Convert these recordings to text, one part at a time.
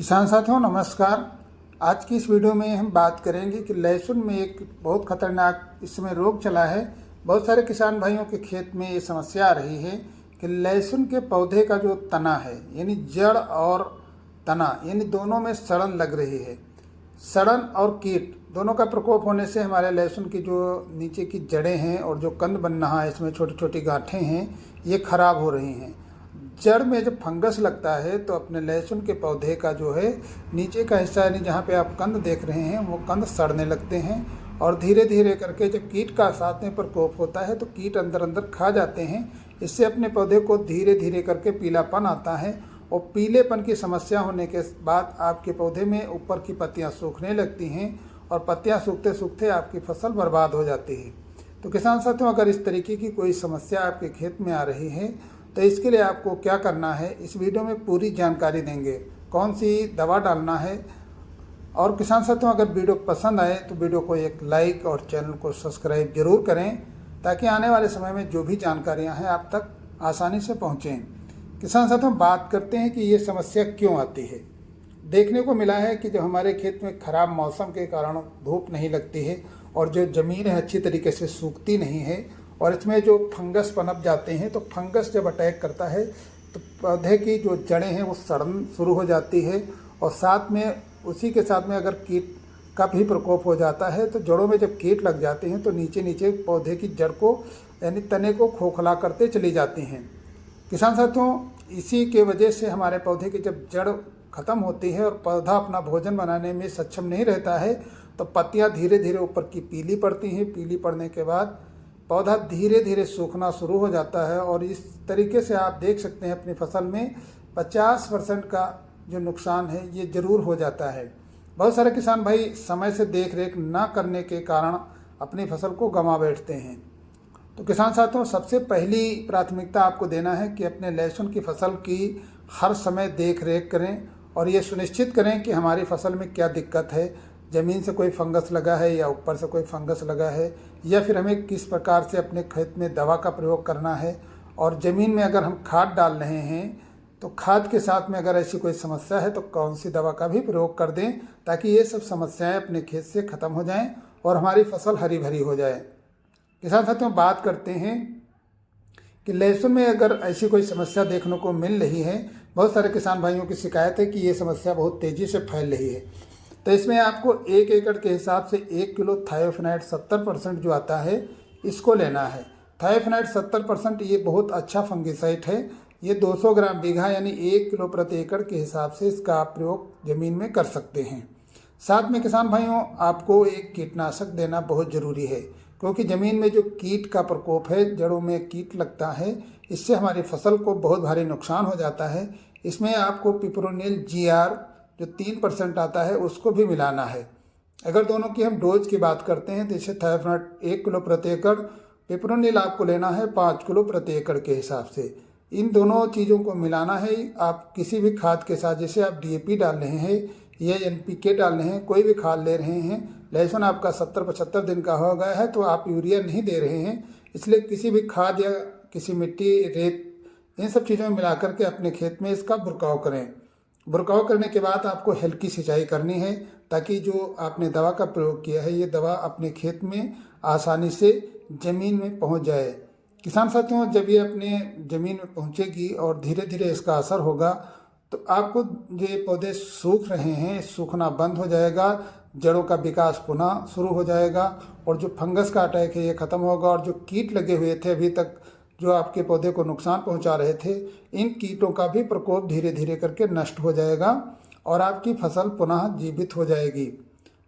किसान साथियों नमस्कार। आज की इस वीडियो में हम बात करेंगे कि लहसुन में एक बहुत खतरनाक इस समय रोग चला है। बहुत सारे किसान भाइयों के खेत में ये समस्या आ रही है कि लहसुन के पौधे का जो तना है यानी जड़ और तना यानी दोनों में सड़न लग रही है। सड़न और कीट दोनों का प्रकोप होने से हमारे लहसुन की जो नीचे की जड़ें हैं और जो कंद बन रहा है इसमें छोटी छोटी गांठें हैं ये खराब हो रही हैं। जड़ में जब फंगस लगता है तो अपने लहसुन के पौधे का जो है नीचे का हिस्सा यानी जहाँ पे आप कंद देख रहे हैं वो कंद सड़ने लगते हैं और धीरे धीरे करके जब कीट का साथ में प्रकोप होता है तो कीट अंदर अंदर खा जाते हैं। इससे अपने पौधे को धीरे धीरे करके पीलापन आता है और पीलेपन की समस्या होने के बाद आपके पौधे में ऊपर की पत्तियाँ सूखने लगती हैं और पत्तियाँ सूखते सूखते आपकी फसल बर्बाद हो जाती है। तो किसान साथियों, अगर इस तरीके की कोई समस्या आपके खेत में आ रही है तो इसके लिए आपको क्या करना है, इस वीडियो में पूरी जानकारी देंगे। कौन सी दवा डालना है। और किसान साथियों, अगर वीडियो पसंद आए तो वीडियो को एक लाइक और चैनल को सब्सक्राइब जरूर करें ताकि आने वाले समय में जो भी जानकारियां हैं आप तक आसानी से पहुंचें। किसान साथियों, बात करते हैं कि ये समस्या क्यों आती है। देखने को मिला है कि जब हमारे खेत में खराब मौसम के कारण धूप नहीं लगती है और जो ज़मीन है अच्छी तरीके से सूखती नहीं है और इसमें जो फंगस पनप जाते हैं तो फंगस जब अटैक करता है तो पौधे की जो जड़ें हैं वो सड़न शुरू हो जाती है और साथ में उसी के साथ में अगर कीट का भी प्रकोप हो जाता है तो जड़ों में जब कीट लग जाते हैं तो नीचे नीचे पौधे की जड़ को यानी तने को खोखला करते चली जाती हैं। किसान साथियों, इसी के वजह से हमारे पौधे की जब जड़ ख़त्म होती है और पौधा अपना भोजन बनाने में सक्षम नहीं रहता है तो पत्तियां धीरे धीरे ऊपर की पीली पड़ती हैं। पीली पड़ने के बाद पौधा धीरे धीरे सूखना शुरू हो जाता है और इस तरीके से आप देख सकते हैं अपनी फसल में 50% का जो नुकसान है ये ज़रूर हो जाता है। बहुत सारे किसान भाई समय से देख रेख ना करने के कारण अपनी फसल को गंवा बैठते हैं। तो किसान साथियों, सबसे पहली प्राथमिकता आपको देना है कि अपने लहसुन की फसल की हर समय देख रेख करें और ये सुनिश्चित करें कि हमारी फसल में क्या दिक्कत है। ज़मीन से कोई फंगस लगा है या ऊपर से कोई फंगस लगा है या फिर हमें किस प्रकार से अपने खेत में दवा का प्रयोग करना है। और ज़मीन में अगर हम खाद डाल रहे हैं तो खाद के साथ में अगर ऐसी कोई समस्या है तो कौन सी दवा का भी प्रयोग कर दें ताकि ये सब समस्याएं अपने खेत से ख़त्म हो जाएं और हमारी फसल हरी भरी हो जाए। किसान साथियों, बात करते हैं कि लहसुन में अगर ऐसी कोई समस्या देखने को मिल रही है। बहुत सारे किसान भाइयों की शिकायत है कि ये समस्या बहुत तेज़ी से फैल रही है। तो इसमें आपको 1 एकड़ के हिसाब से 1 किलो थायोफेनाइट 70% जो आता है इसको लेना है। थायोफेनाइट 70% ये बहुत अच्छा फंगिसाइड है। ये 200 ग्राम बीघा यानी 1 किलो प्रति एकड़ के हिसाब से इसका आप प्रयोग ज़मीन में कर सकते हैं। साथ में किसान भाइयों, आपको एक कीटनाशक देना बहुत ज़रूरी है क्योंकि ज़मीन में जो कीट का प्रकोप है, जड़ों में कीट लगता है, इससे हमारी फसल को बहुत भारी नुकसान हो जाता है। इसमें आपको पिपरोनिल GR जो 3% आता है उसको भी मिलाना है। अगर दोनों की हम डोज की बात करते हैं तो इसे थायोफेनाइट 1 किलो प्रति एकड़, पिपरोनिल आपको लेना है 5 किलो प्रति एकड़ के हिसाब से। इन दोनों चीज़ों को मिलाना है। आप किसी भी खाद के साथ, जैसे आप DAP डाल रहे हैं या NPK डाल रहे हैं, कोई भी खाद ले रहे हैं, लहसुन आपका 70-75 दिन का हो गया है तो आप यूरिया नहीं दे रहे हैं, इसलिए किसी भी खाद या किसी मिट्टी, रेत, इन सब चीज़ों में मिला करके अपने खेत में इसका बुरकाव करें। बुरकाव करने के बाद आपको हल्की सिंचाई करनी है ताकि जो आपने दवा का प्रयोग किया है ये दवा अपने खेत में आसानी से ज़मीन में पहुंच जाए। किसान साथियों, जब ये अपने ज़मीन में पहुंचेगी और धीरे धीरे इसका असर होगा तो आपको ये पौधे सूख रहे हैं, सूखना बंद हो जाएगा, जड़ों का विकास पुनः शुरू हो जाएगा और जो फंगस का अटैक है ये ख़त्म होगा और जो कीट लगे हुए थे अभी तक जो आपके पौधे को नुकसान पहुंचा रहे थे, इन कीटों का भी प्रकोप धीरे धीरे करके नष्ट हो जाएगा और आपकी फसल पुनः जीवित हो जाएगी।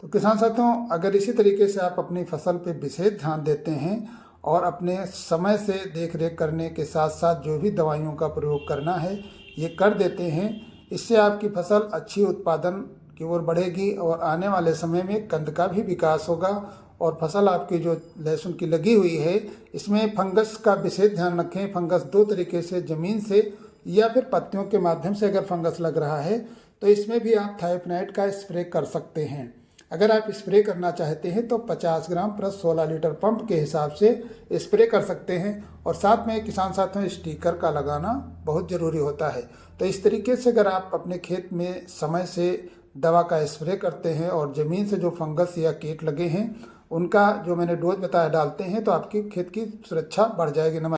तो किसान साथियों, अगर इसी तरीके से आप अपनी फसल पे विशेष ध्यान देते हैं और अपने समय से देख रेख करने के साथ साथ जो भी दवाइयों का प्रयोग करना है ये कर देते हैं, इससे आपकी फसल अच्छी उत्पादन की ओर बढ़ेगी और आने वाले समय में कंद का भी विकास होगा और फसल आपकी जो लहसुन की लगी हुई है इसमें फंगस का विशेष ध्यान रखें। फंगस 2 तरीके से, ज़मीन से या फिर पत्तियों के माध्यम से अगर फंगस लग रहा है तो इसमें भी आप थायोफेनाइट का स्प्रे कर सकते हैं। अगर आप स्प्रे करना चाहते हैं तो 50 ग्राम + 16 लीटर पंप के हिसाब से स्प्रे कर सकते हैं। और साथ में किसान साथियों, स्टिकर का लगाना बहुत ज़रूरी होता है। तो इस तरीके से अगर आप अपने खेत में समय से दवा का स्प्रे करते हैं और ज़मीन से जो फंगस या कीट लगे हैं उनका जो मैंने डोज बताया डालते हैं तो आपकी खेत की सुरक्षा बढ़ जाएगी। नमस्कार।